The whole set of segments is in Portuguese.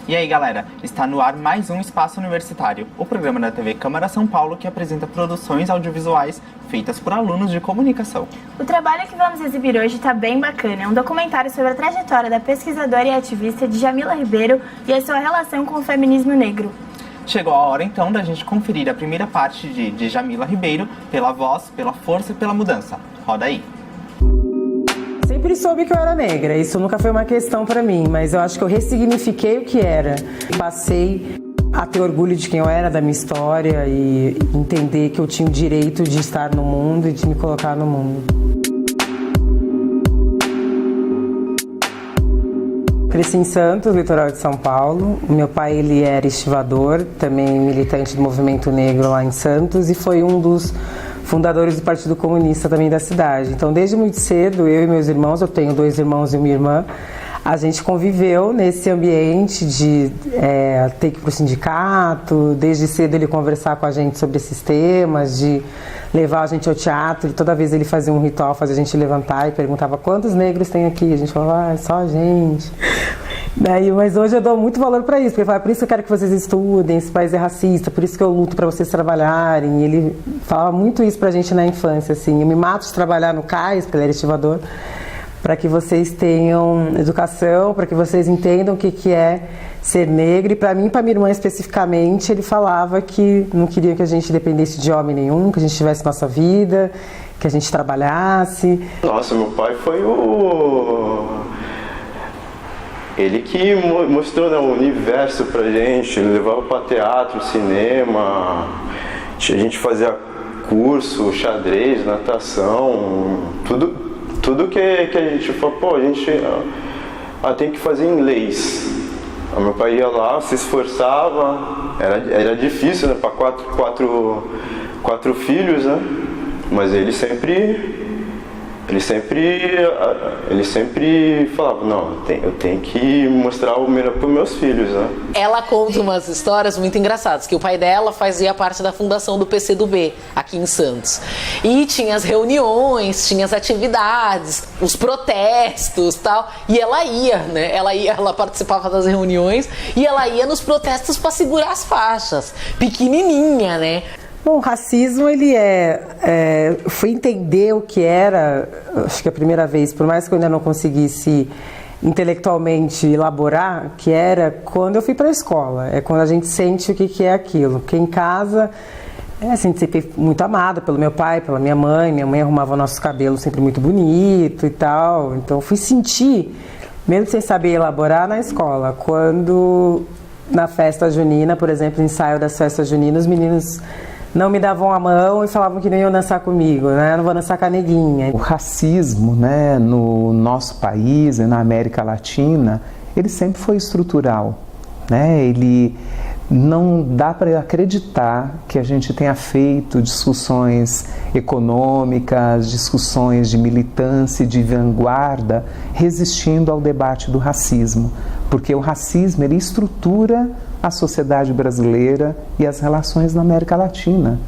E aí galera, está no ar mais um Espaço Universitário, o programa da TV Câmara São Paulo que apresenta produções audiovisuais feitas por alunos de comunicação. O trabalho que vamos exibir hoje está bem bacana, é um documentário sobre a trajetória da pesquisadora e ativista Djamila Ribeiro e a sua relação com o feminismo negro. Chegou a hora então da gente conferir a primeira parte de Djamila Ribeiro, pela voz, pela força e pela mudança. Roda aí! Sempre soube que eu era negra, isso nunca foi uma questão pra mim, mas eu acho que eu ressignifiquei o que era. Passei a ter orgulho de quem eu era, da minha história e entender que eu tinha o direito de estar no mundo e de me colocar no mundo. Cresci em Santos, litoral de São Paulo. Meu pai, ele era estivador, também militante do movimento negro lá em Santos e foi um dos fundadores do Partido Comunista também da cidade. Então, desde muito cedo, eu e meus irmãos, eu tenho 2 irmãos e uma irmã, a gente conviveu nesse ambiente de ter que ir para o sindicato, desde cedo ele conversar com a gente sobre esses temas, de levar a gente ao teatro, e toda vez ele fazia um ritual, fazia a gente levantar e perguntava quantos negros tem aqui, a gente falava, só a gente. Mas hoje eu dou muito valor para isso, porque eu falo, por isso que eu quero que vocês estudem, esse país é racista, por isso que eu luto para vocês trabalharem. E ele falava muito isso pra gente na infância, assim, eu me mato de trabalhar no CAIS, porque ele era estivador, para que vocês tenham educação, para que vocês entendam o que é ser negro. E para mim, para minha irmã especificamente, ele falava que não queria que a gente dependesse de homem nenhum, que a gente tivesse nossa vida, que a gente trabalhasse. Nossa, meu pai foi ele que mostrou, né, o universo pra gente, ele levava pra teatro, cinema, a gente fazia curso, xadrez, natação, tudo que a gente falou, pô, a gente tem que fazer inglês. O meu pai ia lá, se esforçava, era difícil, né, para quatro filhos, né, mas ele sempre falava, não, eu tenho que mostrar o melhor para os meus filhos, né? Ela conta umas histórias muito engraçadas, que o pai dela fazia parte da fundação do PCdoB, aqui em Santos. E tinha as reuniões, tinha as atividades, os protestos e tal, e ela ia, né? Ela participava das reuniões e ela ia nos protestos para segurar as faixas, pequenininha, né? Bom, o racismo, ele fui entender o que era, acho que a primeira vez, por mais que eu ainda não conseguisse intelectualmente elaborar, que era quando eu fui para a escola, é quando a gente sente o que é aquilo, porque em casa, assim, sempre muito amada pelo meu pai, pela minha mãe arrumava nossos cabelos sempre muito bonito e tal, então fui sentir, mesmo sem saber elaborar, na escola, quando na festa junina, por exemplo, ensaio das festas juninas, os meninos não me davam a mão e falavam que não iam dançar comigo, né? Não vou dançar com a neguinha. O racismo, né, no nosso país e na América Latina, ele sempre foi estrutural, né? Ele não dá para acreditar que a gente tenha feito discussões econômicas, discussões de militância e de vanguarda resistindo ao debate do racismo, porque o racismo, ele estrutura a sociedade brasileira e as relações na América Latina.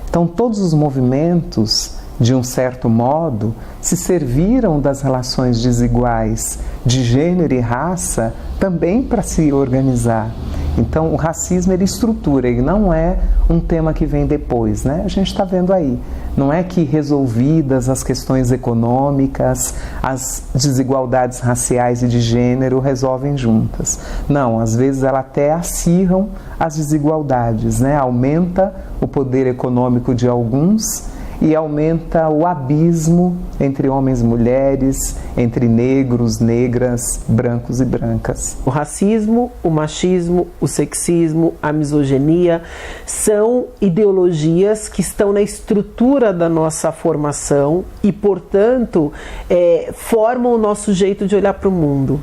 Então, todos os movimentos, de um certo modo, se serviram das relações desiguais de gênero e raça também para se organizar. Então, o racismo, ele estrutura, ele não é um tema que vem depois, né? A gente está vendo aí. Não é que resolvidas as questões econômicas, as desigualdades raciais e de gênero resolvem juntas. Não, às vezes elas até acirram as desigualdades, né? Aumenta o poder econômico de alguns e aumenta o abismo entre homens e mulheres, entre negros, negras, brancos e brancas. O racismo, o machismo, o sexismo, a misoginia são ideologias que estão na estrutura da nossa formação e, portanto, formam o nosso jeito de olhar para o mundo.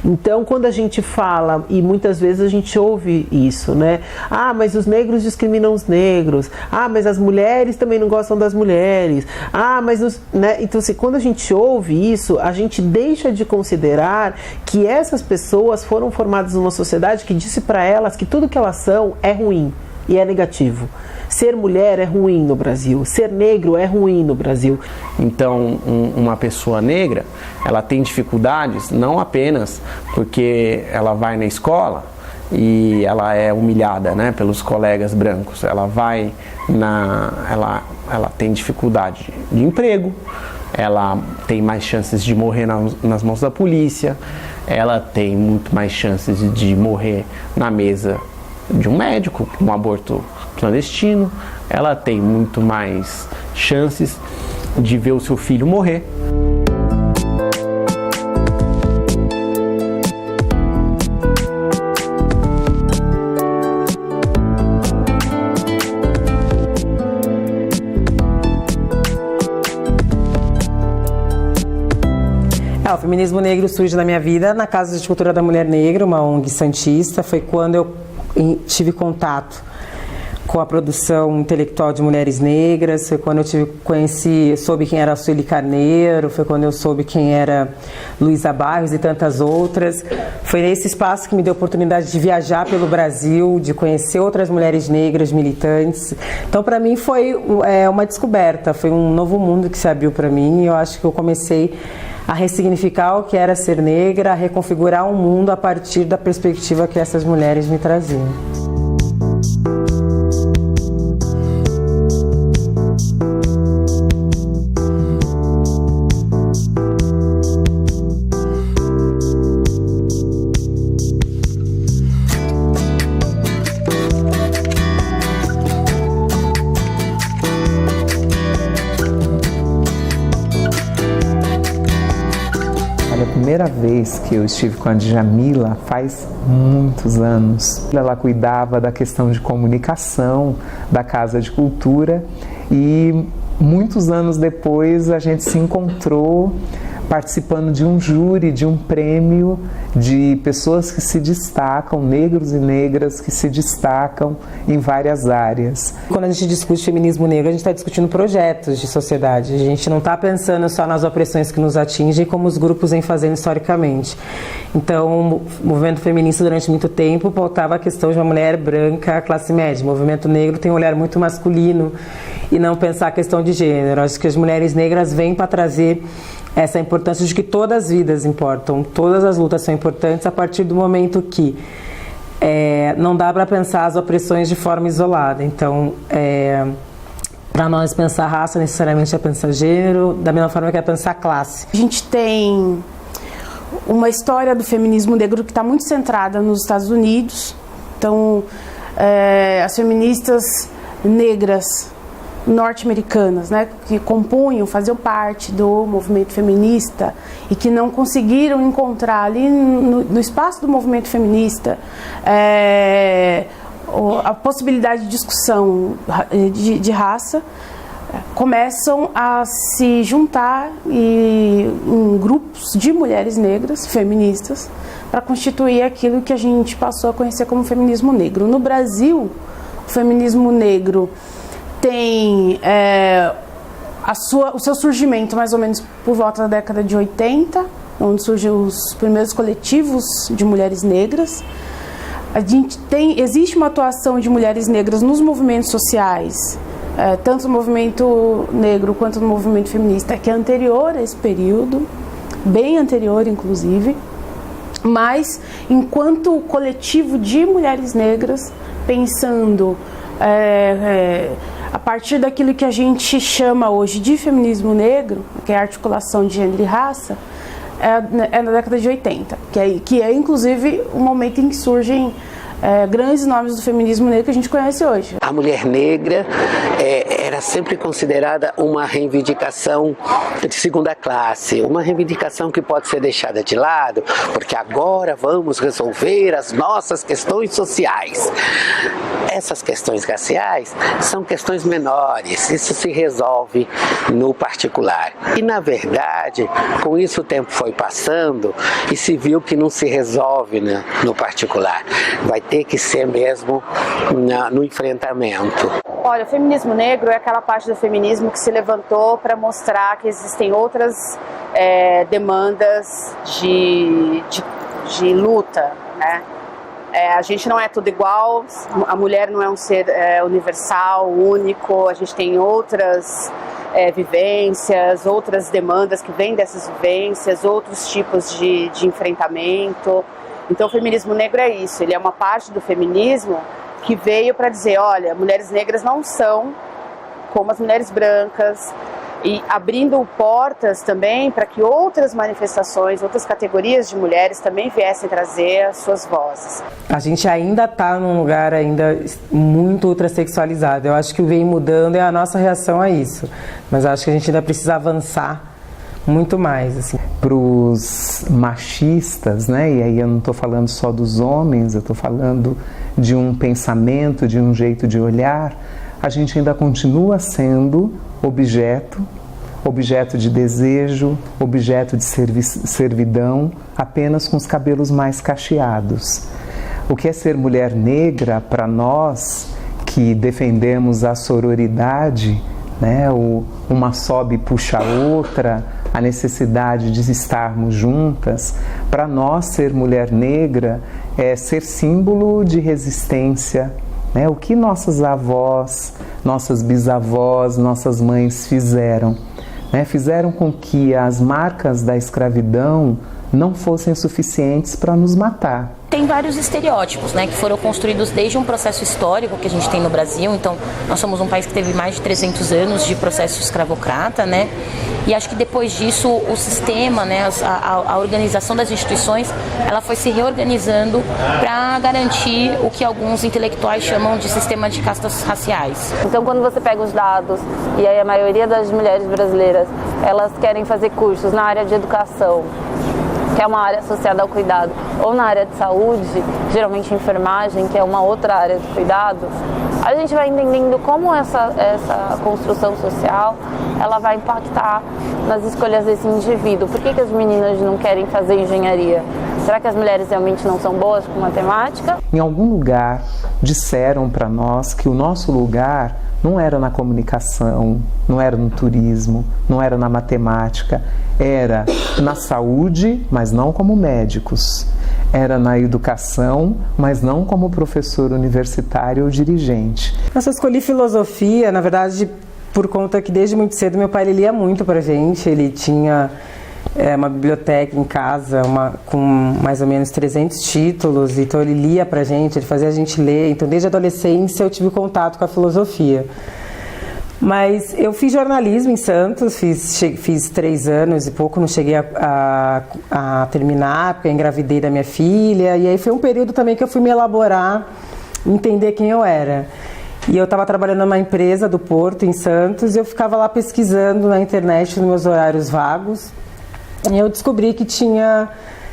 Então, quando a gente fala, e muitas vezes a gente ouve isso, né? Ah, mas os negros discriminam os negros. Ah, mas as mulheres também não gostam das mulheres. Ah, mas né? Então, assim, quando a gente ouve isso, a gente deixa de considerar que essas pessoas foram formadas numa sociedade que disse para elas que tudo que elas são é ruim e é negativo. Ser mulher é ruim no Brasil, ser negro é ruim no Brasil. Então, uma pessoa negra, ela tem dificuldades não apenas porque ela vai na escola e ela é humilhada, né, pelos colegas brancos. Ela tem dificuldade de emprego, ela tem mais chances de morrer nas mãos da polícia, ela tem muito mais chances de morrer na mesa de um médico, um aborto clandestino, ela tem muito mais chances de ver o seu filho morrer. O feminismo negro surge na minha vida na Casa de Cultura da Mulher Negra, uma ONG santista. Foi quando eu tive contato com a produção intelectual de mulheres negras, foi quando eu soube quem era a Sueli Carneiro, foi quando eu soube quem era Luísa Barros e tantas outras. Foi nesse espaço que me deu a oportunidade de viajar pelo Brasil, de conhecer outras mulheres negras militantes. Então, para mim, foi uma descoberta, foi um novo mundo que se abriu para mim, e eu acho que eu comecei a ressignificar o que era ser negra, a reconfigurar um mundo a partir da perspectiva que essas mulheres me traziam. A primeira vez que eu estive com a Djamila faz muitos anos. Ela cuidava da questão de comunicação da Casa de Cultura e muitos anos depois a gente se encontrou participando de um júri, de um prêmio de pessoas que se destacam, negros e negras que se destacam em várias áreas. Quando a gente discute feminismo negro, a gente está discutindo projetos de sociedade. A gente não está pensando só nas opressões que nos atingem, como os grupos vêm fazendo historicamente. Então, o movimento feminista durante muito tempo pautava a questão de uma mulher branca, classe média. O movimento negro tem um olhar muito masculino e não pensar a questão de gênero. Acho que as mulheres negras vêm para trazer essa importância de que todas as vidas importam, todas as lutas são importantes a partir do momento que não dá para pensar as opressões de forma isolada. Então, para nós pensar raça necessariamente é pensar gênero, da mesma forma que é pensar classe. A gente tem uma história do feminismo negro que está muito centrada nos Estados Unidos. Então, as feministas negras norte-americanas, né, que compunham, faziam parte do movimento feminista e que não conseguiram encontrar ali no espaço do movimento feminista a possibilidade de discussão de raça, começam a se juntar em grupos de mulheres negras, feministas, para constituir aquilo que a gente passou a conhecer como feminismo negro. No Brasil, o feminismo negro tem o seu surgimento mais ou menos por volta da década de 80, onde surgem os primeiros coletivos de mulheres negras. Existe uma atuação de mulheres negras nos movimentos sociais, tanto no movimento negro quanto no movimento feminista, que é anterior a esse período, bem anterior inclusive, mas enquanto coletivo de mulheres negras, pensando a partir daquilo que a gente chama hoje de feminismo negro, que é a articulação de gênero e raça, é na década de 80, que é inclusive o momento em que surgem grandes nomes do feminismo negro que a gente conhece hoje. A mulher negra era sempre considerada uma reivindicação de segunda classe, uma reivindicação que pode ser deixada de lado, porque agora vamos resolver as nossas questões sociais. Essas questões raciais são questões menores, isso se resolve no particular. E, na verdade, com isso o tempo foi passando e se viu que não se resolve no particular. Vai ter que ser mesmo no enfrentamento. Olha, o feminismo negro é aquela parte do feminismo que se levantou para mostrar que existem outras demandas de luta, né? A gente não é tudo igual, a mulher não é um ser universal, único, a gente tem outras vivências, outras demandas que vêm dessas vivências, outros tipos de enfrentamento. Então o feminismo negro é isso, ele é uma parte do feminismo que veio para dizer, olha, mulheres negras não são como as mulheres brancas, e abrindo portas também para que outras manifestações, outras categorias de mulheres também viessem trazer as suas vozes. A gente ainda está num lugar ainda muito ultrasexualizado. Eu acho que o vem mudando é a nossa reação a isso. Mas eu acho que a gente ainda precisa avançar muito mais. Assim. Para os machistas, né? E aí eu não estou falando só dos homens, eu estou falando de um pensamento, de um jeito de olhar, a gente ainda continua sendo objeto de desejo, objeto de servidão, apenas com os cabelos mais cacheados. O que é ser mulher negra para nós, que defendemos a sororidade, né? Uma sobe e puxa a outra, a necessidade de estarmos juntas, para nós ser mulher negra é ser símbolo de resistência. O que nossas avós, nossas bisavós, nossas mães fizeram? Fizeram com que as marcas da escravidão não fossem suficientes para nos matar. Tem vários estereótipos, que foram construídos desde um processo histórico que a gente tem no Brasil. Então, nós somos um país que teve mais de 300 anos de processo escravocrata, E acho que depois disso, o sistema, a organização das instituições, ela foi se reorganizando para garantir o que alguns intelectuais chamam de sistema de castas raciais. Então, quando você pega os dados, e aí a maioria das mulheres brasileiras, elas querem fazer cursos na área de educação, que é uma área associada ao cuidado, ou na área de saúde, geralmente enfermagem, que é uma outra área de cuidado, a gente vai entendendo como essa construção social ela vai impactar nas escolhas desse indivíduo. Por que as meninas não querem fazer engenharia? Será que as mulheres realmente não são boas com matemática? Em algum lugar disseram para nós que o nosso lugar não era na comunicação, não era no turismo, não era na matemática, era na saúde, mas não como médicos. Era na educação, mas não como professor universitário ou dirigente. Eu escolhi filosofia, na verdade, por conta que desde muito cedo meu pai ele lia muito pra gente. Ele tinha uma biblioteca em casa com mais ou menos 300 títulos, então ele lia pra gente, ele fazia a gente ler. Então desde a adolescência eu tive contato com a filosofia. Mas eu fiz jornalismo em Santos, fiz 3 anos e pouco, não cheguei a terminar, porque eu engravidei da minha filha. E aí foi um período também que eu fui me elaborar, entender quem eu era. E eu estava trabalhando numa empresa do Porto, em Santos, e eu ficava lá pesquisando na internet nos meus horários vagos. E eu descobri que tinha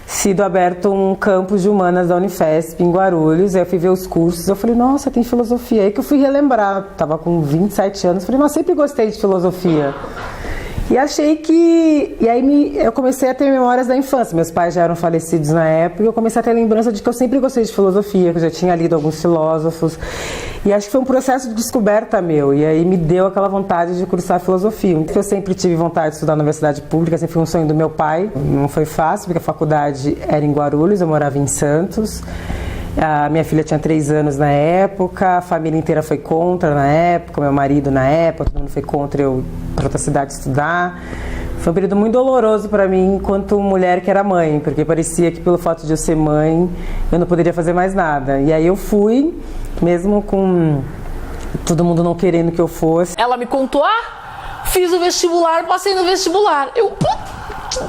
sido aberto um campus de humanas da Unifesp em Guarulhos. Aí eu fui ver os cursos, eu falei, nossa, tem filosofia. Aí que eu fui relembrar, estava com 27 anos, falei, nossa, sempre gostei de filosofia. E achei que... E aí eu comecei a ter memórias da infância. Meus pais já eram falecidos na época e eu comecei a ter lembrança de que eu sempre gostei de filosofia, que eu já tinha lido alguns filósofos. E acho que foi um processo de descoberta meu. E aí me deu aquela vontade de cursar filosofia. Eu sempre tive vontade de estudar na universidade pública, sempre foi um sonho do meu pai. Não foi fácil, porque a faculdade era em Guarulhos, eu morava em Santos. A minha filha tinha 3 anos na época, a família inteira foi contra na época, meu marido na época, todo mundo foi contra eu ir para outra cidade estudar. Foi um período muito doloroso para mim enquanto mulher que era mãe, porque parecia que pelo fato de eu ser mãe, eu não poderia fazer mais nada. E aí eu fui, mesmo com todo mundo não querendo que eu fosse. Ela me contou, fiz o vestibular, passei no vestibular.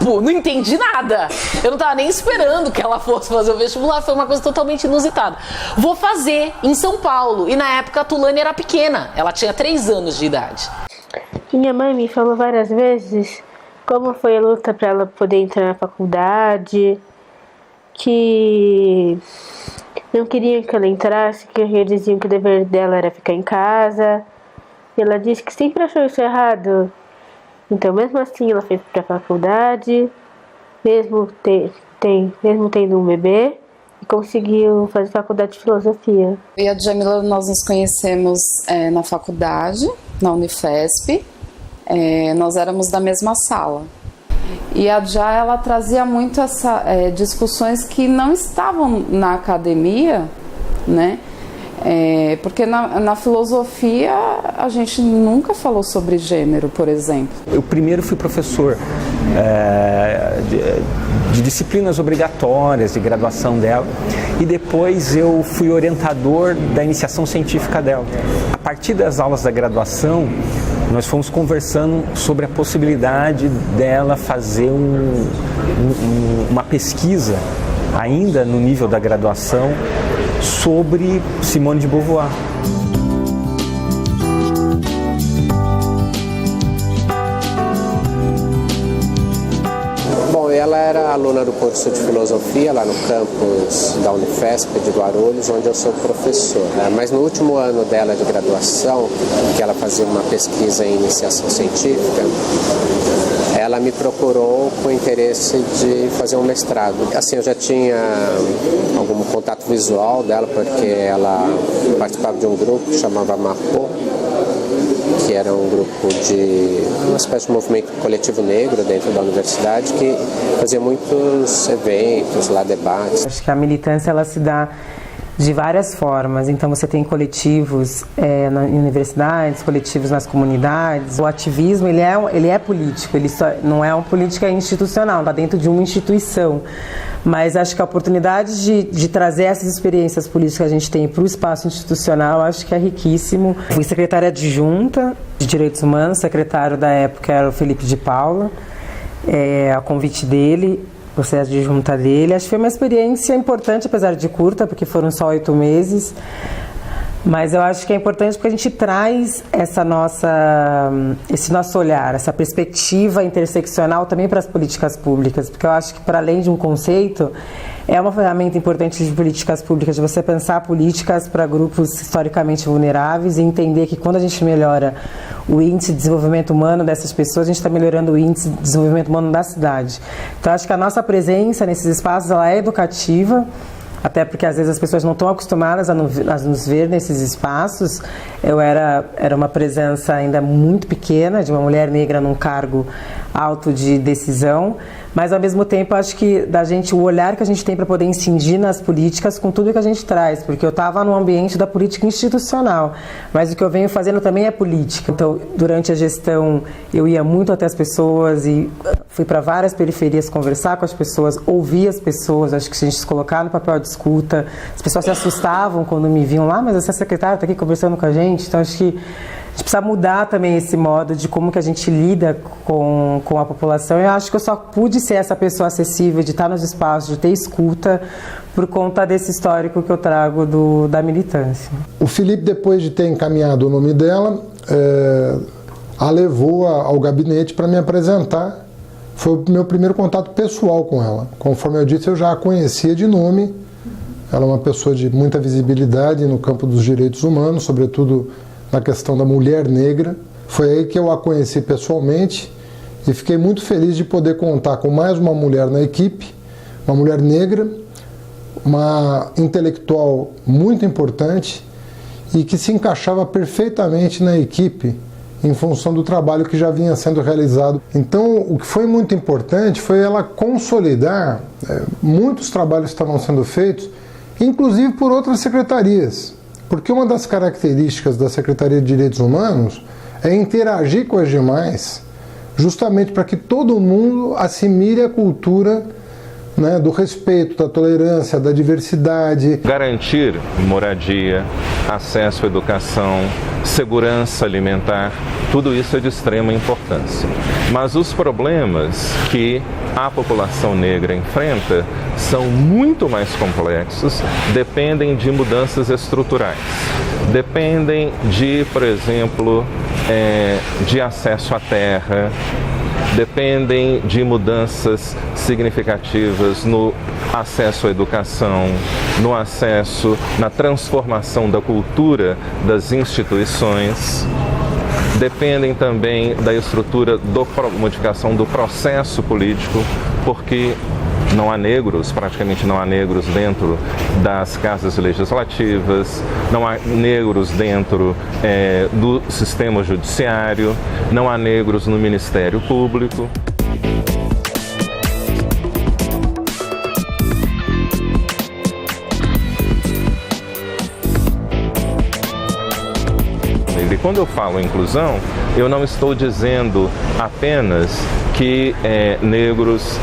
Não entendi nada. Eu não tava nem esperando que ela fosse fazer o vestibular. Foi uma coisa totalmente inusitada. Vou fazer em São Paulo. E na época a Tulane era pequena. Ela tinha 3 anos de idade. Minha mãe me falou várias vezes como foi a luta para ela poder entrar na faculdade, que não queriam que ela entrasse, que eles diziam que o dever dela era ficar em casa. E ela disse que sempre achou isso errado. Então, mesmo assim, ela foi para a faculdade, mesmo tendo um bebê, e conseguiu fazer faculdade de filosofia. Eu e a Djamila, nós nos conhecemos na faculdade, na Unifesp. Nós éramos da mesma sala. E a Dja, ela trazia muito discussões que não estavam na academia, né? Porque na filosofia a gente nunca falou sobre gênero, por exemplo. Eu primeiro fui professor de disciplinas obrigatórias de graduação dela e depois eu fui orientador da iniciação científica dela. A partir das aulas da graduação, nós fomos conversando sobre a possibilidade dela fazer uma pesquisa, ainda no nível da graduação, sobre Simone de Beauvoir. Bom, ela era aluna do curso de filosofia lá no campus da Unifesp de Guarulhos, onde eu sou professor, né? Mas no último ano dela de graduação, que ela fazia uma pesquisa em iniciação científica, ela me procurou com interesse de fazer um mestrado. Assim, eu já tinha algum contato visual dela, porque ela participava de um grupo que chamava Mapô, que era um grupo de uma espécie de movimento coletivo negro dentro da universidade, que fazia muitos eventos, lá debates. Acho que a militância ela se dá de várias formas. Então você tem coletivos em universidades, coletivos nas comunidades. O ativismo ele é político, ele só não é uma política institucional, está dentro de uma instituição. Mas acho que a oportunidade de trazer essas experiências políticas que a gente tem para o espaço institucional, acho que é riquíssimo. Fui secretária adjunta de Direitos Humanos, secretário da época era o Felipe de Paula, a convite dele, processo de junta dele. Acho que foi uma experiência importante, apesar de curta, porque foram só 8 meses. Mas eu acho que é importante porque a gente traz esse nosso olhar, essa perspectiva interseccional também para as políticas públicas, porque eu acho que, para além de um conceito, é uma ferramenta importante de políticas públicas, de você pensar políticas para grupos historicamente vulneráveis e entender que quando a gente melhora o índice de desenvolvimento humano dessas pessoas, a gente está melhorando o índice de desenvolvimento humano da cidade. Então, acho que a nossa presença nesses espaços ela é educativa, até porque às vezes as pessoas não estão acostumadas a nos ver nesses espaços. Eu era uma presença ainda muito pequena de uma mulher negra num cargo alto de decisão, mas ao mesmo tempo acho que o olhar que a gente tem para poder incidir nas políticas com tudo que a gente traz, porque eu estava no ambiente da política institucional, mas o que eu venho fazendo também é política. Então, durante a gestão, eu ia muito até as pessoas e fui para várias periferias conversar com as pessoas, ouvir as pessoas. Acho que se a gente se colocar no papel de escuta, as pessoas se assustavam quando me viam lá, mas essa secretária está aqui conversando com a gente. Então, acho que a gente precisa mudar também esse modo de como que a gente lida com a população. Eu acho que eu só pude ser essa pessoa acessível, de estar nos espaços, de ter escuta, por conta desse histórico que eu trago da militância. O Felipe, depois de ter encaminhado o nome dela, a levou ao gabinete para me apresentar. Foi o meu primeiro contato pessoal com ela. Conforme eu disse, eu já a conhecia de nome. Ela é uma pessoa de muita visibilidade no campo dos direitos humanos, sobretudo na questão da mulher negra. Foi aí que eu a conheci pessoalmente e fiquei muito feliz de poder contar com mais uma mulher na equipe, uma mulher negra, uma intelectual muito importante e que se encaixava perfeitamente na equipe em função do trabalho que já vinha sendo realizado. Então, o que foi muito importante foi ela consolidar, muitos trabalhos estavam sendo feitos, inclusive por outras secretarias, porque uma das características da Secretaria de Direitos Humanos é interagir com as demais, justamente para que todo mundo assimile a cultura, né, do respeito, da tolerância, da diversidade. Garantir moradia, acesso à educação, segurança alimentar, tudo isso é de extrema importância. Mas os problemas que a população negra enfrenta são muito mais complexos, dependem de mudanças estruturais, dependem de, por exemplo, de acesso à terra, dependem de mudanças significativas no acesso à educação, no acesso, na transformação da cultura das instituições, dependem também da estrutura modificação do processo político, porque não há negros, praticamente não há negros dentro das casas legislativas, não há negros dentro do sistema judiciário, não há negros no Ministério Público. quando eu falo inclusão, eu não estou dizendo apenas que negros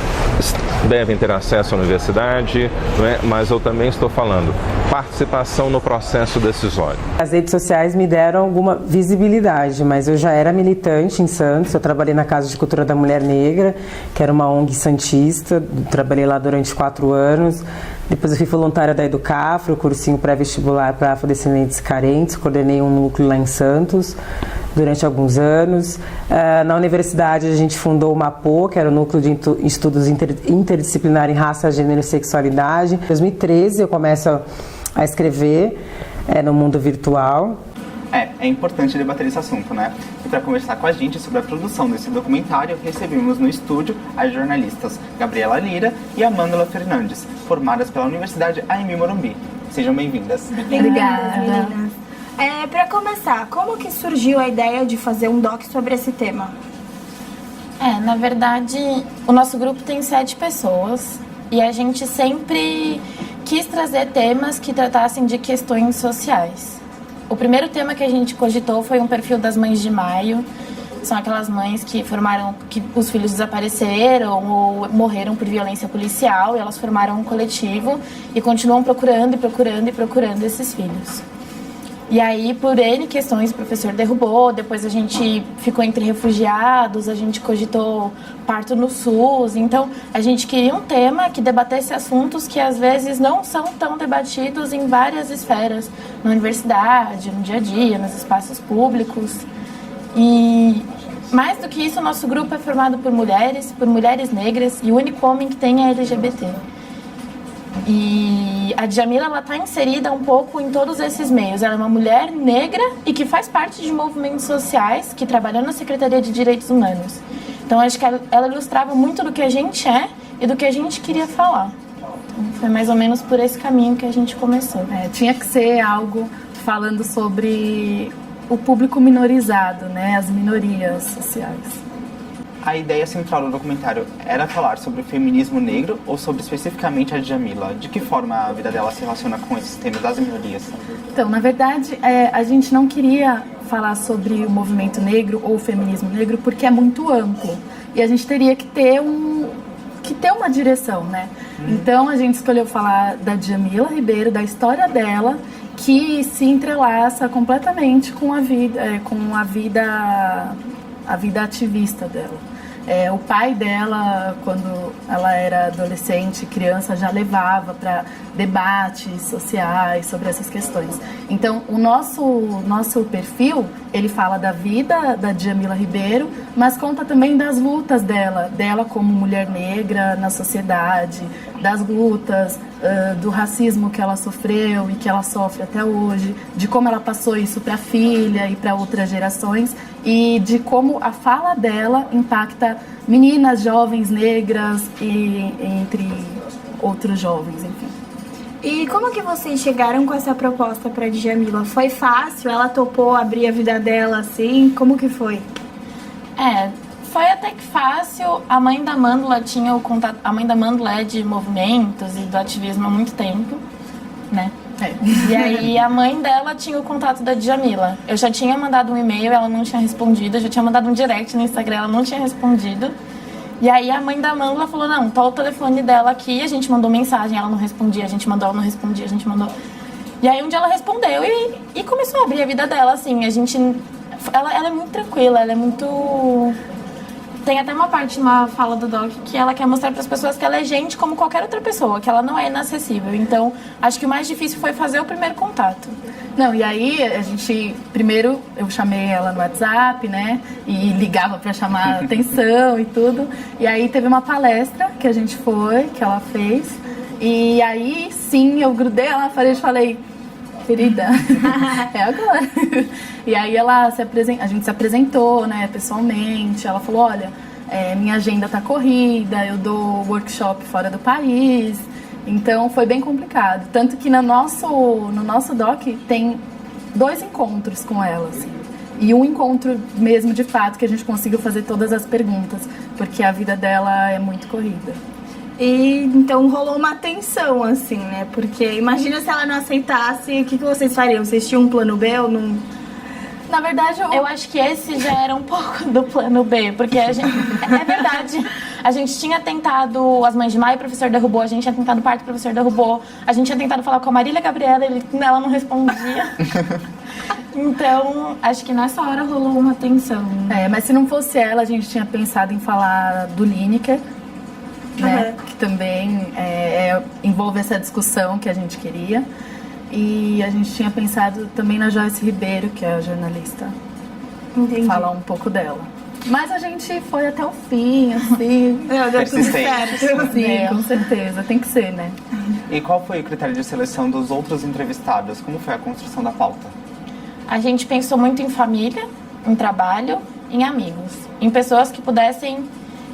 devem ter acesso à universidade, não é? Mas eu também estou falando participação no processo decisório. As redes sociais me deram alguma visibilidade, mas eu já era militante em Santos, eu trabalhei na Casa de Cultura da Mulher Negra, que era uma ONG santista, trabalhei lá durante 4 anos, depois eu fui voluntária da Educafro, cursinho pré-vestibular para afrodescendentes carentes, coordenei um núcleo lá em Santos durante alguns anos. Na universidade a gente fundou o MAPO, que era o Núcleo de Estudos Interdisciplinar em Raça, Gênero e Sexualidade. Em 2013 eu começo a escrever no mundo virtual. É importante debater esse assunto, né? E para conversar com a gente sobre a produção desse documentário, recebemos no estúdio as jornalistas Gabriela Lira e Amândula Fernandes, formadas pela Universidade AMI Morumbi. Sejam bem-vindas. Obrigada. Para começar, como que surgiu a ideia de fazer um doc sobre esse tema? Na verdade, o nosso grupo tem 7 pessoas e a gente sempre quis trazer temas que tratassem de questões sociais. O primeiro tema que a gente cogitou foi um perfil das mães de maio. São aquelas mães que os filhos desapareceram ou morreram por violência policial, e elas formaram um coletivo e continuam procurando esses filhos. E aí, por N questões, o professor derrubou, depois a gente ficou entre refugiados, a gente cogitou parto no SUS. Então, a gente queria um tema que debatesse assuntos que às vezes não são tão debatidos em várias esferas, na universidade, no dia a dia, nos espaços públicos. E mais do que isso, o nosso grupo é formado por mulheres negras, e o único homem que tem é LGBT. E a Djamila, ela está inserida um pouco em todos esses meios. Ela é uma mulher negra e que faz parte de movimentos sociais, que trabalhou na Secretaria de Direitos Humanos. Então, acho que ela ilustrava muito do que a gente é e do que a gente queria falar. Então, foi mais ou menos por esse caminho que a gente começou. Tinha que ser algo falando sobre o público minorizado, né? As minorias sociais. A ideia central do documentário era falar sobre o feminismo negro ou sobre especificamente a Djamila? De que forma a vida dela se relaciona com esses temas das minorias? Então, na verdade, a gente não queria falar sobre o movimento negro ou o feminismo negro porque é muito amplo. E a gente teria que ter uma direção, né? Então, a gente escolheu falar da Djamila Ribeiro, da história dela, que se entrelaça completamente com a vida ativista dela. O pai dela, quando ela era adolescente, criança, já levava para debates sociais sobre essas questões. Então, o nosso perfil, ele fala da vida da Djamila Ribeiro, mas conta também das lutas dela como mulher negra na sociedade, das lutas, do racismo que ela sofreu e que ela sofre até hoje, de como ela passou isso para a filha e para outras gerações, e de como a fala dela impacta meninas, jovens negras e entre outros jovens, enfim. E como que vocês chegaram com essa proposta para Djamila? Foi fácil? Ela topou abrir a vida dela assim? Como que foi? Foi até que fácil. A mãe da Amândula tinha o contato. A mãe da Amândula é de movimentos e do ativismo há muito tempo, né? E aí a mãe dela tinha o contato da Djamila. Eu já tinha mandado um e-mail, ela não tinha respondido. Eu já tinha mandado um direct no Instagram, ela não tinha respondido. E aí a mãe da Amândula falou, não, tá o telefone dela aqui. A gente mandou mensagem, ela não respondia. A gente mandou, ela não respondia, a gente mandou. E aí um dia ela respondeu e começou a abrir a vida dela, assim. Ela é muito tranquila, ela é muito... Tem até uma parte, uma fala do Doc, que ela quer mostrar para as pessoas que ela é gente como qualquer outra pessoa, que ela não é inacessível. Então, acho que o mais difícil foi fazer o primeiro contato. Não, e aí primeiro eu chamei ela no WhatsApp, né, e ligava para chamar a atenção e tudo. E aí teve uma palestra que que ela fez, e aí sim, eu grudei ela na parede e falei, querida, é agora. E aí a gente se apresentou, né, pessoalmente. Ela falou, olha, minha agenda tá corrida, eu dou workshop fora do país. Então foi bem complicado. Tanto que no nosso doc tem 2 encontros com ela, assim. E um encontro mesmo de fato que a gente conseguiu fazer todas as perguntas, porque a vida dela é muito corrida. E então rolou uma tensão, assim, né? Porque imagina se ela não aceitasse, o que vocês fariam? Vocês tinham um plano B ou não? Na verdade, eu acho que esse já era um pouco do plano B, porque a gente, é verdade, a gente tinha tentado, as mães de Maio, o professor derrubou, a gente tinha tentado parto, o professor derrubou, a gente tinha tentado falar com a Marília Gabriela, ela não respondia. Então, acho que nessa hora rolou uma tensão. Mas se não fosse ela, a gente tinha pensado em falar do Lineker, né? Que também envolve essa discussão que a gente queria. E a gente tinha pensado também na Joyce Ribeiro, que é a jornalista. Entendi. Falar um pouco dela. Mas a gente foi até o fim, assim. Deu tudo certo. Sim, com certeza. Tem que ser, né? E qual foi o critério de seleção dos outros entrevistados? Como foi a construção da pauta? A gente pensou muito em família, em trabalho, em amigos. Em pessoas que pudessem,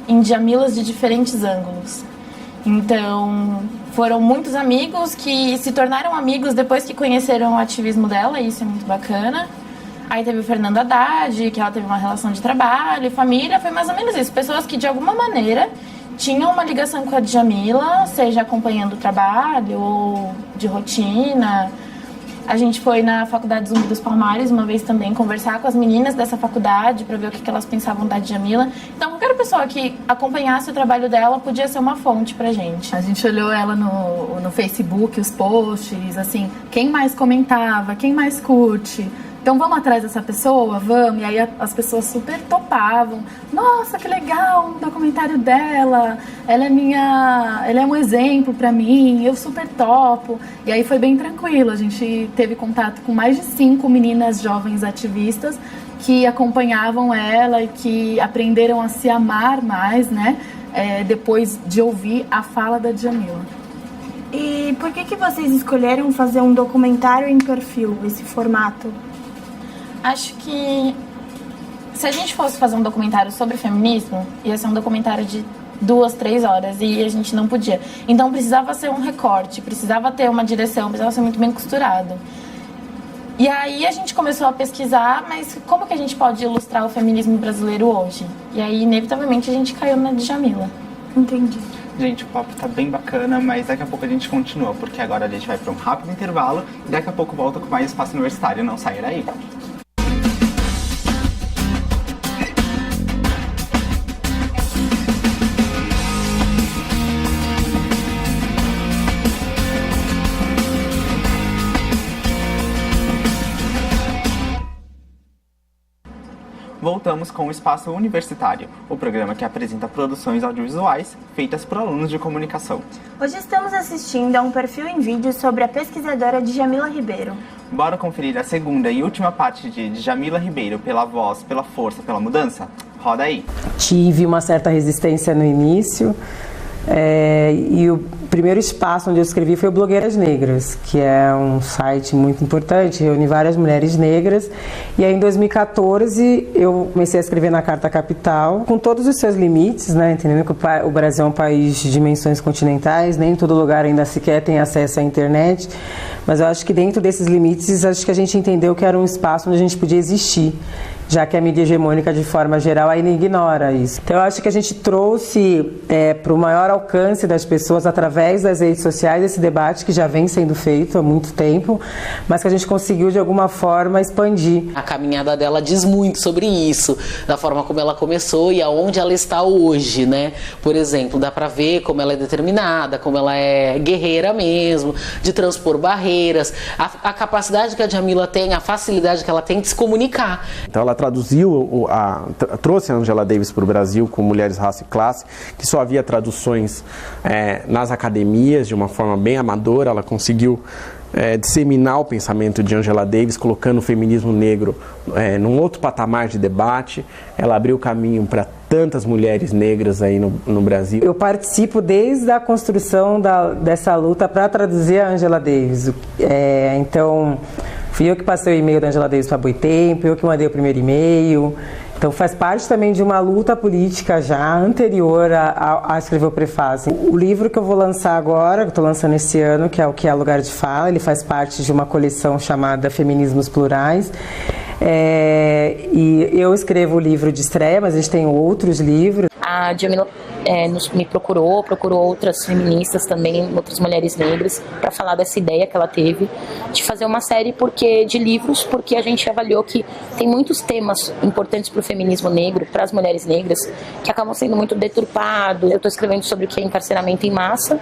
em Djamilas de diferentes ângulos. Então, foram muitos amigos que se tornaram amigos depois que conheceram o ativismo dela, e isso é muito bacana. Aí teve o Fernando Haddad, que ela teve uma relação de trabalho e família, foi mais ou menos isso. Pessoas que, de alguma maneira, tinham uma ligação com a Djamila, seja acompanhando o trabalho ou de rotina. A gente foi na Faculdade Zumbi dos Palmares uma vez também conversar com as meninas dessa faculdade para ver o que elas pensavam da Djamila. Então, qualquer pessoa que acompanhasse o trabalho dela podia ser uma fonte pra gente. A gente olhou ela no Facebook, os posts, assim, quem mais comentava, quem mais curte. Então vamos atrás dessa pessoa? Vamos. E aí as pessoas super topavam. Nossa, que legal, um documentário dela. Ela é um exemplo pra mim, eu super topo. E aí foi bem tranquilo. A gente teve contato com mais de 5 meninas jovens ativistas que acompanhavam ela e que aprenderam a se amar mais, né? Depois de ouvir a fala da Djamila. E por que vocês escolheram fazer um documentário em perfil, esse formato? Acho que se a gente fosse fazer um documentário sobre feminismo, ia ser um documentário de 2, 3 horas e a gente não podia. Então precisava ser um recorte, precisava ter uma direção, precisava ser muito bem costurado. E aí a gente começou a pesquisar, mas como que a gente pode ilustrar o feminismo brasileiro hoje? E aí, inevitavelmente, a gente caiu na Djamila. Entendi. Gente, o papo tá bem bacana, mas daqui a pouco a gente continua, porque agora a gente vai para um rápido intervalo e daqui a pouco volta com mais Espaço Universitário. Não sair daí. Voltamos com o Espaço Universitário, o programa que apresenta produções audiovisuais feitas por alunos de comunicação. Hoje estamos assistindo a um perfil em vídeo sobre a pesquisadora Djamila Ribeiro. Bora conferir a segunda e última parte de Djamila Ribeiro, pela voz, pela força, pela mudança? Roda aí. Tive uma certa resistência no início. E o primeiro espaço onde eu escrevi foi o Blogueiras Negras, que é um site muito importante, reúne várias mulheres negras. E aí em 2014 eu comecei a escrever na Carta Capital, com todos os seus limites, né? Entendendo que o Brasil é um país de dimensões continentais, nem em todo lugar ainda sequer tem acesso à internet, mas eu acho que dentro desses limites, acho que a gente entendeu que era um espaço onde a gente podia existir, já que a mídia hegemônica, de forma geral, ainda ignora isso. Então, eu acho que a gente trouxe para o maior alcance das pessoas, através das redes sociais, esse debate que já vem sendo feito há muito tempo, mas que a gente conseguiu, de alguma forma, expandir. A caminhada dela diz muito sobre isso, da forma como ela começou e aonde ela está hoje, né? Por exemplo, dá para ver como ela é determinada, como ela é guerreira mesmo, de transpor barreiras, a capacidade que a Djamila tem, a facilidade que ela tem de se comunicar. Então, ela trouxe a Angela Davis para o Brasil com Mulheres, Raça e Classe, que só havia traduções nas academias de uma forma bem amadora. Ela conseguiu disseminar o pensamento de Angela Davis, colocando o feminismo negro num outro patamar de debate. Ela abriu o caminho para tantas mulheres negras aí no Brasil. Eu participo desde a construção dessa luta para traduzir a Angela Davis. Então, fui eu que passei o e-mail da Angela Davis para Boitempo, eu que mandei o primeiro e-mail. Então faz parte também de uma luta política já anterior a escrever o prefácio. O livro que eu vou lançar agora, que estou lançando esse ano, que é o Que é Lugar de Fala, ele faz parte de uma coleção chamada Feminismos Plurais. E eu escrevo o livro de estreia, mas a gente tem outros livros. A Djamila me procurou outras feministas também, outras mulheres negras, para falar dessa ideia que ela teve de fazer uma série de livros, porque a gente avaliou que tem muitos temas importantes para o feminismo negro, para as mulheres negras, que acabam sendo muito deturpados. Eu estou escrevendo sobre o que é encarceramento em massa,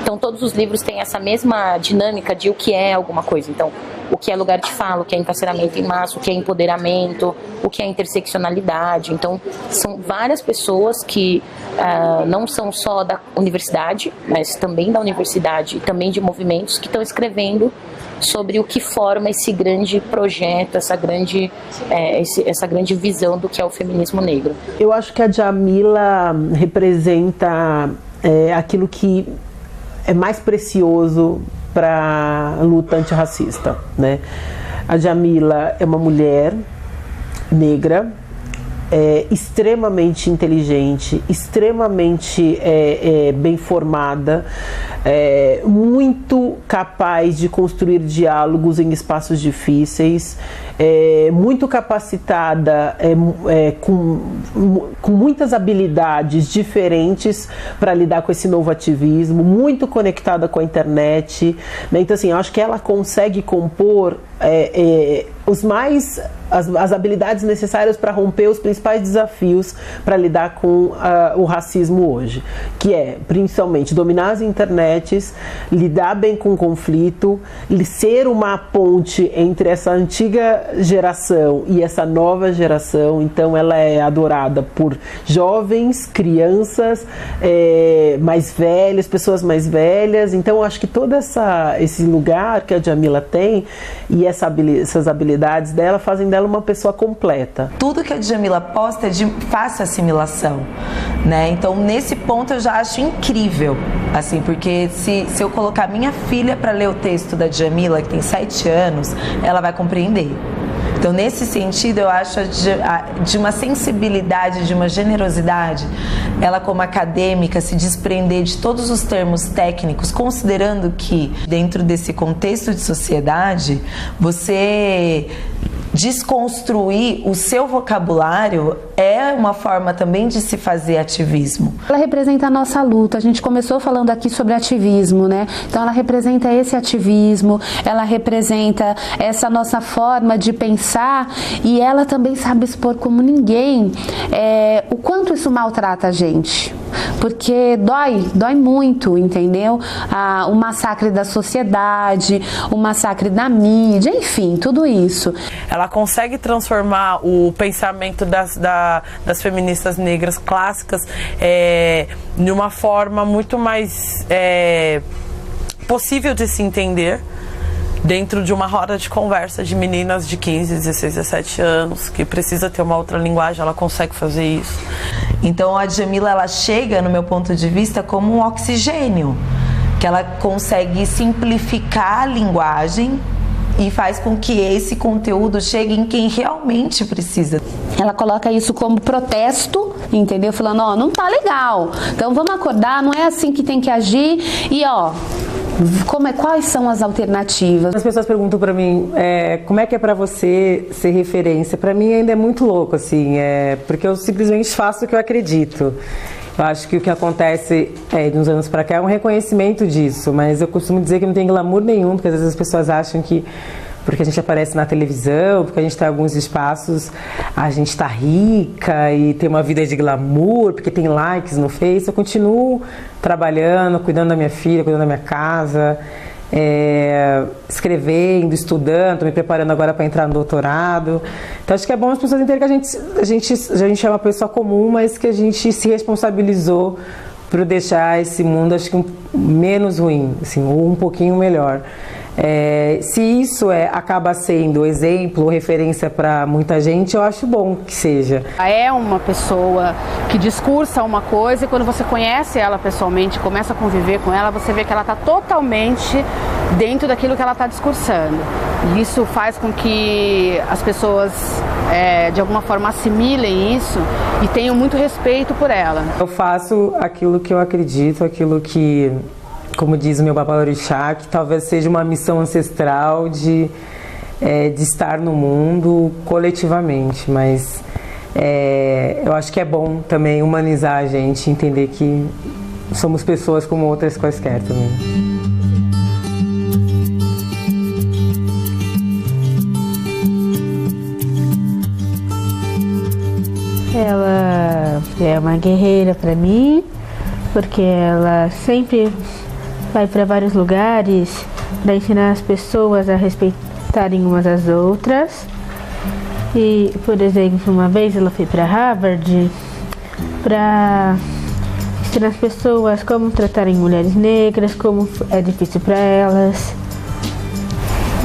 então todos os livros têm essa mesma dinâmica de o que é alguma coisa. Então, o que é lugar de fala, o que é encarceramento em massa, o que é empoderamento, o que é interseccionalidade. Então, são várias pessoas que não são só da universidade, mas também da universidade e também de movimentos que estão escrevendo sobre o que forma esse grande projeto, essa grande visão do que é o feminismo negro. Eu acho que a Djamila representa aquilo que é mais precioso para a luta antirracista, né? A Djamila é uma mulher negra, extremamente inteligente, extremamente bem formada, muito capaz de construir diálogos em espaços difíceis, muito capacitada, com muitas habilidades diferentes para lidar com esse novo ativismo, muito conectada com a internet, né? Então, assim, eu acho que ela consegue compor as habilidades necessárias para romper os principais desafios para lidar com o racismo hoje, que é principalmente dominar as internets, lidar bem com o conflito, ser uma ponte entre essa antiga geração e essa nova geração. Então ela é adorada por jovens, crianças, mais velhas, pessoas mais velhas. Então eu acho que todo esse lugar que a Djamila tem e essas habilidades dela fazem dela uma pessoa completa. Tudo que a Djamila posta é de fácil assimilação, né? Então nesse ponto eu já acho incrível, assim, porque se eu colocar minha filha para ler o texto da Djamila, que tem 7 anos, ela vai compreender. Então, nesse sentido, eu acho de uma sensibilidade, de uma generosidade, ela como acadêmica se desprender de todos os termos técnicos, considerando que dentro desse contexto de sociedade, você desconstruir o seu vocabulário é uma forma também de se fazer ativismo. Ela representa a nossa luta. A gente começou falando aqui sobre ativismo, né? Então ela representa esse ativismo, ela representa essa nossa forma de pensar, e ela também sabe expor como ninguém o quanto isso maltrata a gente. Porque dói muito, entendeu? O massacre da sociedade, o massacre da mídia, enfim, tudo isso. Ela consegue transformar o pensamento das feministas negras clássicas de uma forma muito mais possível de se entender dentro de uma roda de conversa de meninas de 15, 16, 17 anos, que precisa ter uma outra linguagem. Ela consegue fazer isso. Então a Djamila, ela chega, no meu ponto de vista, como um oxigênio, que ela consegue simplificar a linguagem e faz com que esse conteúdo chegue em quem realmente precisa. Ela coloca isso como protesto, entendeu? Falando, não tá legal, então vamos acordar, não é assim que tem que agir, e quais são as alternativas? As pessoas perguntam pra mim, como é que é pra você ser referência? Pra mim ainda é muito louco, assim, porque eu simplesmente faço o que eu acredito. Eu acho que o que acontece de uns anos pra cá é um reconhecimento disso, mas eu costumo dizer que não tem glamour nenhum, porque às vezes as pessoas acham que porque a gente aparece na televisão, porque a gente está em alguns espaços, a gente está rica e tem uma vida de glamour, porque tem likes no Face. Eu continuo trabalhando, cuidando da minha filha, cuidando da minha casa, escrevendo, estudando, me preparando agora para entrar no doutorado. Então acho que é bom as pessoas entenderem que a gente é uma pessoa comum, mas que a gente se responsabilizou por deixar esse mundo, acho que menos ruim, assim, ou um pouquinho melhor. Se isso acaba sendo exemplo ou referência para muita gente, eu acho bom que seja. É uma pessoa que discursa uma coisa, e quando você conhece ela pessoalmente, começa a conviver com ela, você vê que ela está totalmente dentro daquilo que ela está discursando. E isso faz com que as pessoas, de alguma forma, assimilem isso e tenham muito respeito por ela. Eu faço aquilo que eu acredito, aquilo que, como diz o meu babalorixá, que talvez seja uma missão ancestral de estar no mundo coletivamente, mas eu acho que é bom também humanizar a gente, entender que somos pessoas como outras quaisquer também. Ela é uma guerreira para mim, porque ela sempre vai para vários lugares para ensinar as pessoas a respeitarem umas às outras. E, por exemplo, uma vez ela foi para Harvard para ensinar as pessoas como tratarem mulheres negras, como é difícil para elas.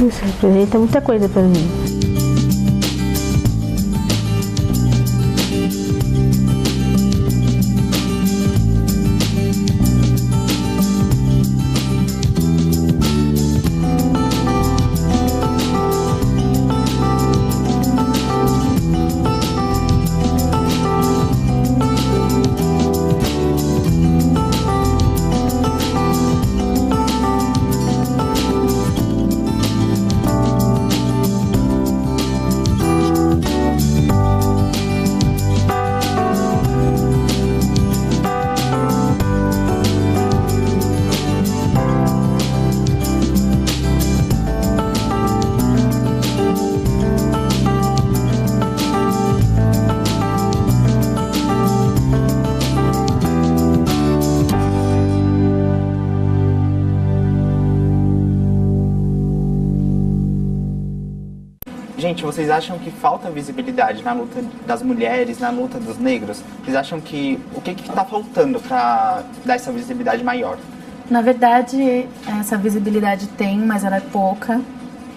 Isso representa muita coisa para mim. Gente, vocês acham que falta visibilidade na luta das mulheres, na luta dos negros? Vocês acham que o que está faltando para dar essa visibilidade maior? Na verdade, essa visibilidade tem, mas ela é pouca,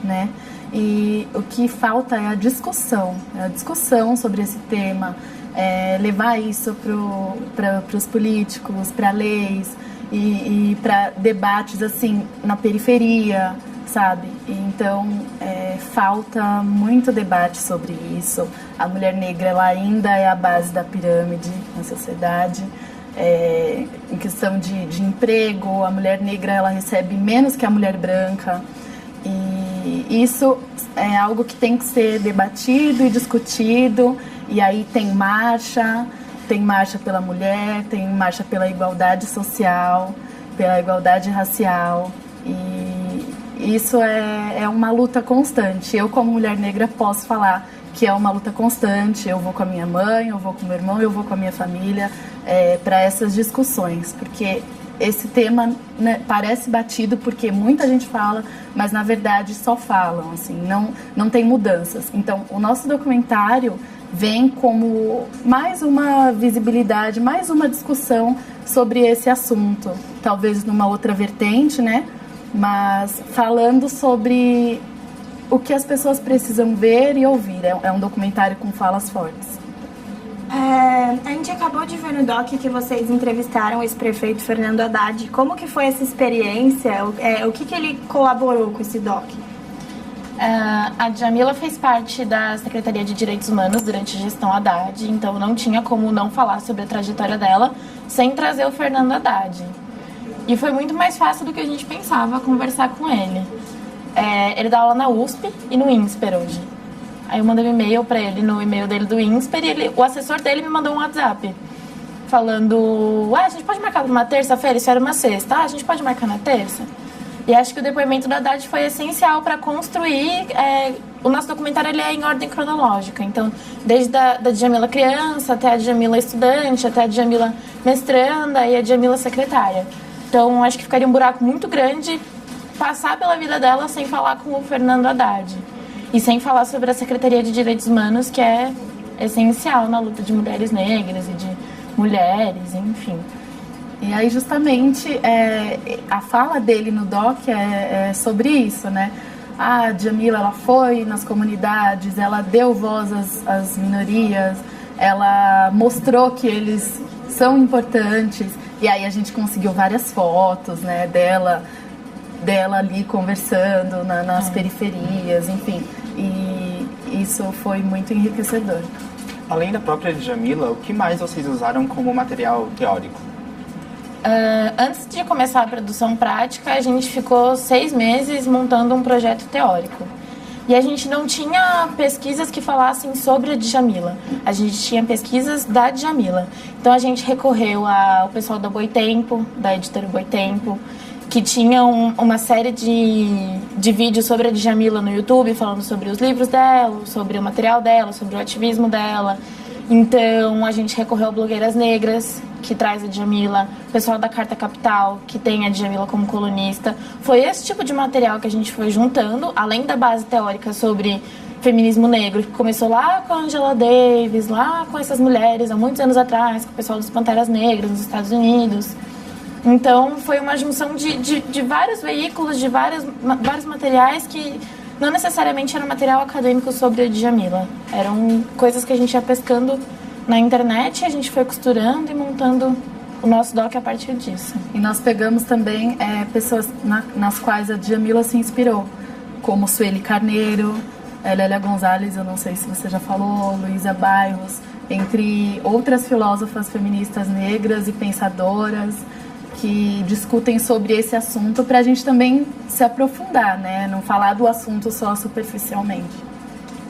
né? E o que falta é a discussão sobre esse tema, levar isso para os políticos, para leis e para debates assim na periferia, sabe? Então, falta muito debate sobre isso. A mulher negra ela ainda é a base da pirâmide na sociedade. Em questão de emprego, a mulher negra ela recebe menos que a mulher branca. E isso é algo que tem que ser debatido e discutido. E aí tem marcha pela mulher, tem marcha pela igualdade social, pela igualdade racial. E isso é uma luta constante. Eu, como mulher negra, posso falar que é uma luta constante. Eu vou com a minha mãe, eu vou com o meu irmão, eu vou com a minha família para essas discussões. Porque esse tema, né, parece batido porque muita gente fala, mas na verdade só falam, assim, não tem mudanças. Então, o nosso documentário vem como mais uma visibilidade, mais uma discussão sobre esse assunto. Talvez numa outra vertente, né? Mas falando sobre o que as pessoas precisam ver e ouvir. É um documentário com falas fortes. A gente acabou de ver no doc que vocês entrevistaram o ex-prefeito Fernando Haddad. Como que foi essa experiência? O que ele colaborou com esse doc? A Djamila fez parte da Secretaria de Direitos Humanos durante a gestão Haddad, então não tinha como não falar sobre a trajetória dela sem trazer o Fernando Haddad. E foi muito mais fácil do que a gente pensava conversar com ele. Ele dá aula na USP e no INSPER hoje. Aí eu mandei um e-mail para ele no e-mail dele do INSPER e o assessor dele me mandou um WhatsApp falando: a gente pode marcar uma terça-feira? Isso era uma sexta. A gente pode marcar na terça? E acho que o depoimento da Haddad foi essencial para construir. O nosso documentário ele é em ordem cronológica. Então, desde da Djamila criança até a Djamila estudante, até a Djamila mestranda e a Djamila secretária. Então, acho que ficaria um buraco muito grande passar pela vida dela sem falar com o Fernando Haddad. E sem falar sobre a Secretaria de Direitos Humanos, que é essencial na luta de mulheres negras e de mulheres, enfim. E aí, justamente, a fala dele no doc é sobre isso, né? A Djamila, ela foi nas comunidades, ela deu voz às minorias, ela mostrou que eles são importantes. E aí a gente conseguiu várias fotos, né, dela ali conversando nas periferias, enfim. E isso foi muito enriquecedor. Além da própria Djamila, o que mais vocês usaram como material teórico? Antes de começar a produção prática, a gente ficou 6 meses montando um projeto teórico. E a gente não tinha pesquisas que falassem sobre a Djamila. A gente tinha pesquisas da Djamila. Então a gente recorreu ao pessoal da Boitempo, da editora Boitempo, que tinha uma série de vídeos sobre a Djamila no YouTube, falando sobre os livros dela, sobre o material dela, sobre o ativismo dela. Então a gente recorreu a blogueiras negras, que traz a Djamila, o pessoal da Carta Capital, que tem a Djamila como colunista. Foi esse tipo de material que a gente foi juntando, além da base teórica sobre feminismo negro, que começou lá com a Angela Davis, lá com essas mulheres, há muitos anos atrás, com o pessoal dos Panteras Negras nos Estados Unidos. Então foi uma junção de vários veículos, de vários materiais que não necessariamente era material acadêmico sobre a Djamila. Eram coisas que a gente ia pescando na internet, a gente foi costurando e montando o nosso doc a partir disso. E nós pegamos também pessoas nas quais a Djamila se inspirou, como Sueli Carneiro, Lélia Gonzalez, eu não sei se você já falou, Luísa Bairros, entre outras filósofas feministas negras e pensadoras que discutem sobre esse assunto para a gente também se aprofundar, né? Não falar do assunto só superficialmente.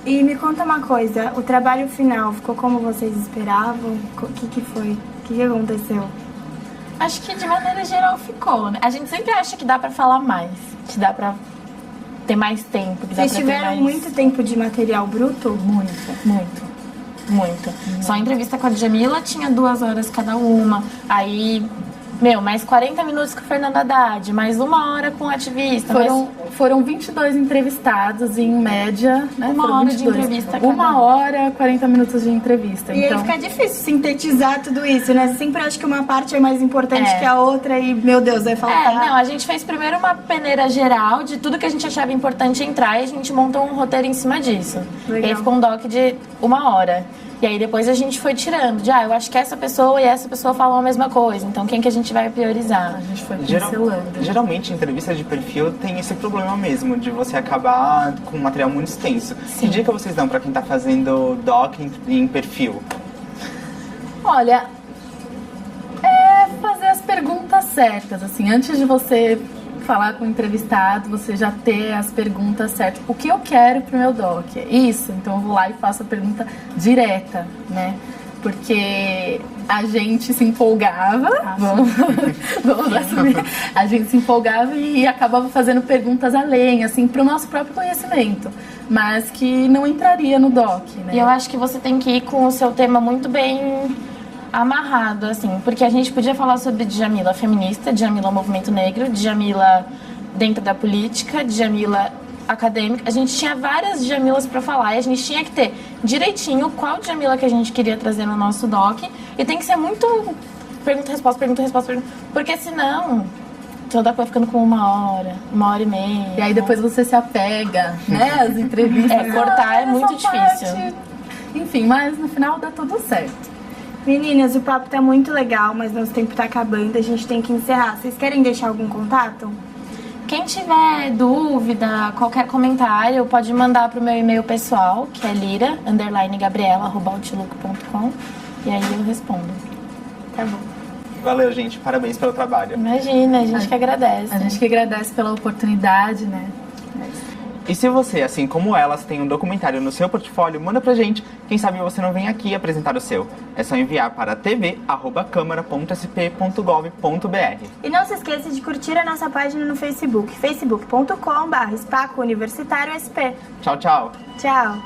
E me conta uma coisa, o trabalho final ficou como vocês esperavam? O que foi? O que aconteceu? Acho que de maneira geral ficou, né? A gente sempre acha que dá pra falar mais, que dá pra ter mais tempo. Que Vocês dá pra tiveram ter mais... muito tempo de material bruto? Muito. Só a entrevista com a Djamila tinha 2 horas cada uma. Aí, mais 40 minutos com o Fernando Haddad, mais 1 hora com o ativista. Foram 22 entrevistados em média, né? 1 hora de entrevista. 1 hora, 40 minutos de entrevista. E então... aí fica difícil sintetizar tudo isso, né? Você sempre acha que uma parte é mais importante que a outra e, meu Deus, vai faltar. A gente fez primeiro uma peneira geral de tudo que a gente achava importante entrar e a gente montou um roteiro em cima disso. Legal. E aí ficou um doc de 1 hora. E aí depois a gente foi tirando, eu acho que essa pessoa e essa pessoa falam a mesma coisa, então quem que a gente vai priorizar? A gente foi pincelando. Geralmente, entrevistas de perfil tem esse problema mesmo, de você acabar com um material muito extenso. Que dica vocês dão para quem está fazendo doc em perfil? Olha, fazer as perguntas certas, assim, antes de você falar com o entrevistado, você já ter as perguntas certas. O que eu quero pro meu doc? Isso, então eu vou lá e faço a pergunta direta, né? Porque a gente se empolgava, vamos assumir, a gente se empolgava e acabava fazendo perguntas além, assim, pro nosso próprio conhecimento, mas que não entraria no doc, né? E eu acho que você tem que ir com o seu tema muito bem amarrado, assim, porque a gente podia falar sobre Djamila feminista, Djamila movimento negro, Djamila dentro da política, Djamila acadêmica. A gente tinha várias Djamilas para falar e a gente tinha que ter direitinho qual Djamila que a gente queria trazer no nosso doc, e tem que ser muito pergunta-resposta, porque senão toda vai ficando com 1 hora, 1h30. E aí depois você se apega, né, às entrevistas. Cortar é muito difícil. Enfim, mas no final dá tudo certo. Meninas, o papo tá muito legal, mas nosso tempo tá acabando, a gente tem que encerrar. Vocês querem deixar algum contato? Quem tiver dúvida, qualquer comentário, pode mandar pro meu e-mail pessoal, que é lira_gabriela@outlook.com, e aí eu respondo. Tá bom. Valeu, gente. Parabéns pelo trabalho. Imagina, a gente que agradece. A gente que agradece pela oportunidade, né? E se você, assim como elas, tem um documentário no seu portfólio, manda pra gente. Quem sabe você não vem aqui apresentar o seu. É só enviar para tv@câmara.sp.gov.br. E não se esqueça de curtir a nossa página no Facebook, facebook.com/espacouniversitariosp. Tchau, tchau. Tchau.